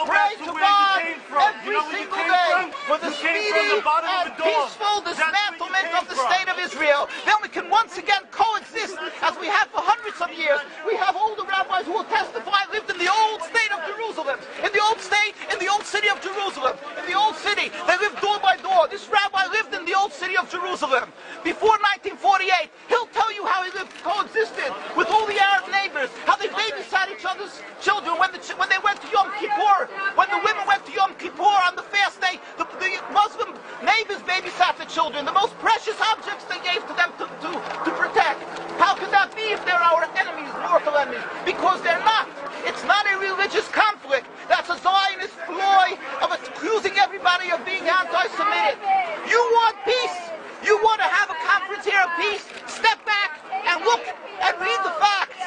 pray to God every single day for the speedy and peaceful dismantlement of the state of Israel. Then we can once again coexist as we have for hundreds of years. We have older rabbis who will testify lived in the old state of Jerusalem, in the old state, in the old city of Jerusalem, in the old city. They lived door by door. This rabbi lived in the old city of Jerusalem. Before 1948, he'll tell you how he lived, coexisted with all the Arab neighbors, how they babysat each other's children when they went to Yom Kippur, when the women went to Yom Kippur on the fast day, the Muslim neighbors babysat the children, the most precious objects they gave to them to protect. How could that be if they're our enemies, mortal enemies? Because they're not. It's not a religious conflict. That's a Zionist ploy of accusing everybody of being anti-Semitic. You want peace? You want to have a conference here of peace? Step back and look and read the facts.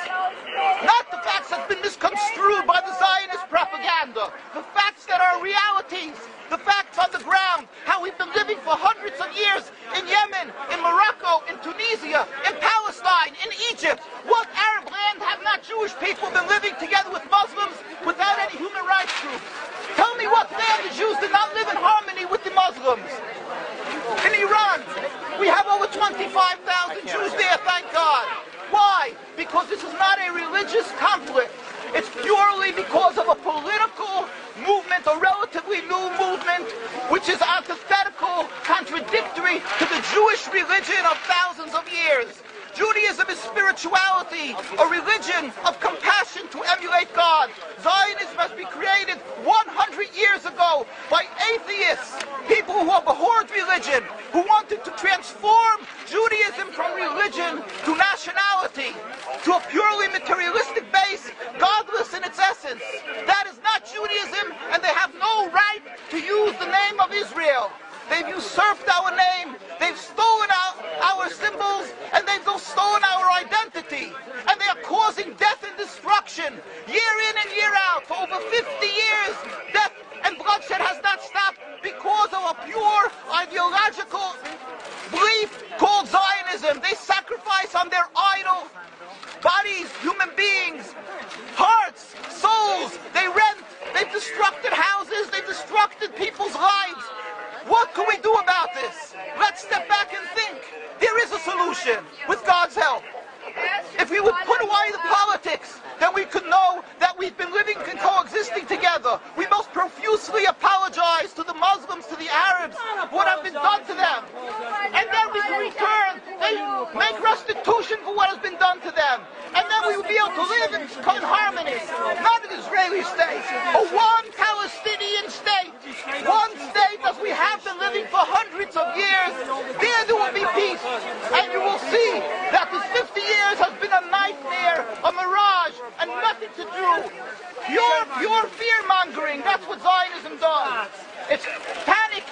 Not the facts that's been misconstrued by the Zionist propaganda. The facts that are realities. The facts on the ground. How we've been living for hundreds of years in Yemen, in Morocco, in Tunisia, in Palestine, in Egypt. What Arab land have not Jewish people been living together with Muslims without any human rights groups? Tell me what land the Jews did not live in harmony with the Muslims. In Iran, we have over 25,000 Jews there, thank God. Why? Because this is not a religious conflict. It's purely because of a political movement, a relatively new movement, which is antithetical, contradictory to the Jewish religion of thousands of years. Judaism is spirituality, a religion of compassion to emulate God. Zionism must be created 100 years ago by atheists, people who abhorred religion, who wanted to transform Judaism from religion to nationality, to a purely materialistic base, godless in its essence. That is not Judaism, and they have no right to use the name of Israel. They've usurped our name, they've stolen our symbols, and they've stolen our identity. And they are causing death and destruction, year in and year out. For over 50 years, death and bloodshed has not stopped because of a pure ideological belief called Zionism. They sacrifice on their idol bodies, human beings, hearts, souls. They rent, they've destructed houses, they've destructed people's lives. What can we do about this? Let's step back and think. There is a solution with God's help. If we would put away the politics, then we could know that we've been living and coexisting together. We most profusely apologize to the Muslims, to the Arabs, for what has been done to them. And then we can return, they make restitution for what has been done to them. And then we will be able to live in harmony. Not an Israeli state, a one Palestinian state. One state as we have been living for hundreds of years. There will be peace. And you will see that this 50 years has been a nightmare, a mirage, and nothing to do. Pure fear-mongering. That's what Zionism does. It's panic,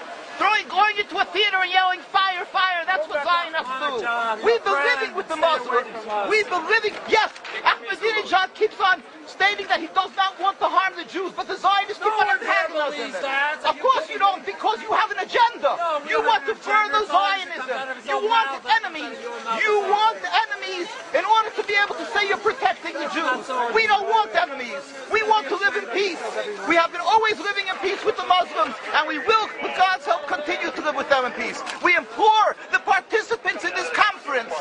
going into a theater and yelling, fire, fire. That's what Zionists do. We've been living with the Muslims. We've been living, yes, Ahmadinejad keeps on stating that he does not want to harm the Jews, but the Zionists keep on antagonizing them. Of course you don't, because you have an agenda. You want to further Zionism. You want enemies. You want enemies in order to be able to say you're protecting the Jews. We don't want enemies. We want to live in peace. We have been always living in peace with the Muslims, and we will, with God's help, continue to live with them in peace. We implore the participants in this conference,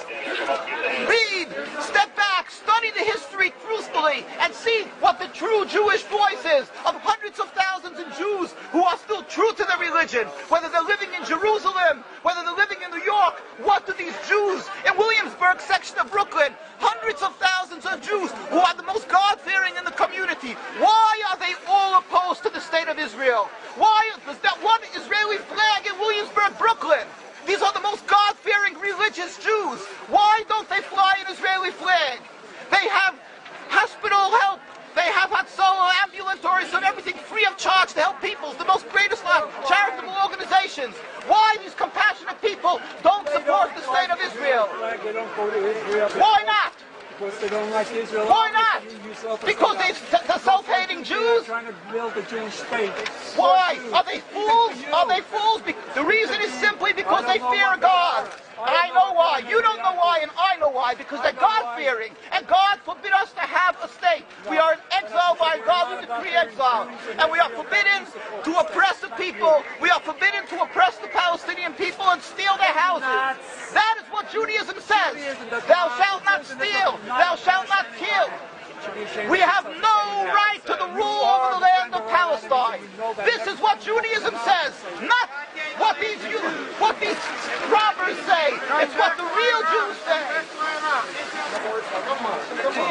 read, step back, study the history truthfully, and see what the true Jewish voice is of hundreds of thousands of Jews who are still true to their religion, whether they're living in Jerusalem, whether they're living in New York. What do these Jews in Williamsburg section of Brooklyn, hundreds of thousands of Jews who are the most God-fearing in the community, why are they all opposed to the state of Israel? Why is that one Israeli flag in Williamsburg, Brooklyn? These are the most God-fearing religious Jews. Why don't they fly an Israeli flag? They have hospital help. They have Hatzalah, ambulatories, and everything free of charge to help people. The most greatest charitable organizations. Why these compassionate people don't support the state of Israel? They don't go to Israel. Why not? Because they don't like Israel. Why not? Because they're self-hating Jews? Trying to build a Jewish state. Why? Are they fools? Are they fools? The reason is simply because they fear God. I know why. You don't know why, and I know why. Because they're God-fearing. And God forbid us to have a state. We are in exile by God. We decree exile. And we are forbidden to oppress the people. We are forbidden to oppress the Palestinian people and steal their houses. That is what Judaism says. Thou shalt not steal. Thou shalt not kill. We have no right to the rule over the land of Palestine. This is what Judaism says, not what these robbers say. It's what the real Jews say.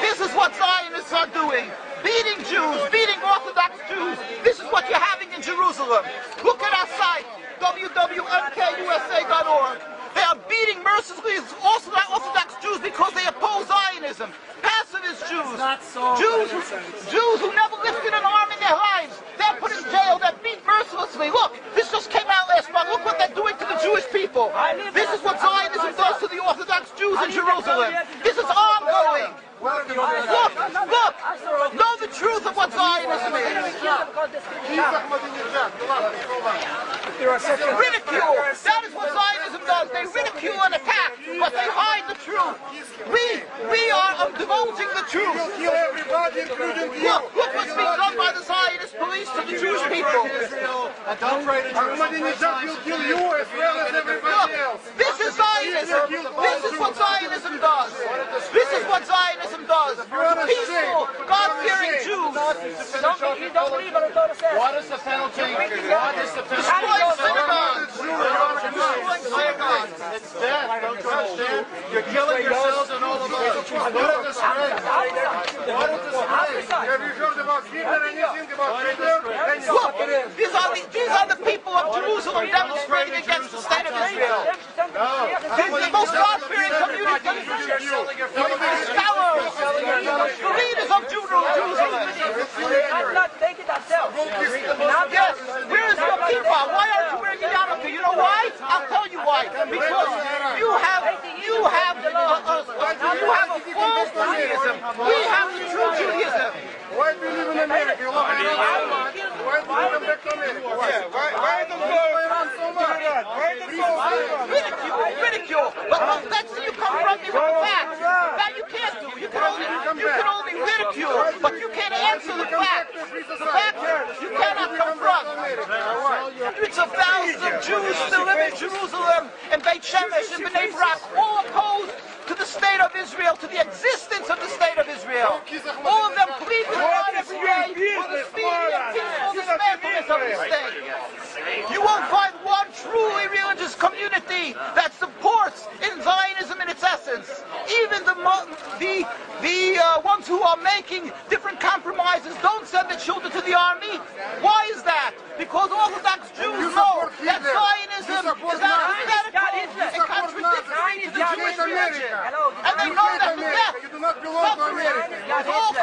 This is what Zionists are doing. Beating Jews, beating Orthodox Jews. This is what you're having in Jerusalem. Look at our site, www.mkusa.org. They are beating mercilessly Orthodox Jews because they oppose Zionism. Pacifist Jews. Jews who never lifted an arm in their lives. They're put in jail. They're beat mercilessly. Look, this just came out last month. Look what they're doing to the Jewish people. This is what Zionism does to the Orthodox Jews in Jerusalem. This is ongoing. Look, know the truth of what Zionism is. Ridicule. That is what Zionism does. They ridicule and attack, but they hide the truth. We are divulging the truth. Look what's being done by the Zionist police to the Jewish people. Ahmadinejad will kill you as well as everybody else. This is Zionism. This is what Zionism does. This is what Zionism does. Peaceful, God-fearing Jews. You don't believe what the Torah says. What is the penalty? What is the penalty? Destroying synagogues. It's death. Don't you understand? You're killing yourselves and all of us. What a disgrace. What a disgrace. Have you heard about Hitler? Anything about Hitler? Look, these are the people of Jerusalem demonstrating against the state of Israel. This is the most God-fearing community. Scholars, the leaders of Jerusalem. Take it ourselves. Yes, where is your kippah? Why aren't you wearing a yarmulke? You know why? I'll tell you why. Because you have a false Judaism. We have the true Judaism. Why do you live in America? Why do you come back to America? Why do you run so much? Ridicule. But let's see you confront me with the facts. That you can't do. You can only ridicule, but you can't answer the facts. The facts you cannot confront. Hundreds of thousands of Jews still live in Jerusalem and Beit Shemesh and Bnei Brak, all opposed to the state of Israel, to the existence of the state of Israel. All of them plead to God every day for the speedy and peaceful dismantlement of the state. You won't find one truly religious community that supports in Zionism in its essence. Even the ones who are making different compromises don't send their children to the army. Why is that? Because Orthodox Jews know that Zionism is antithetical and contradictory to the Jewish religion. And they know that the death, suffering, is all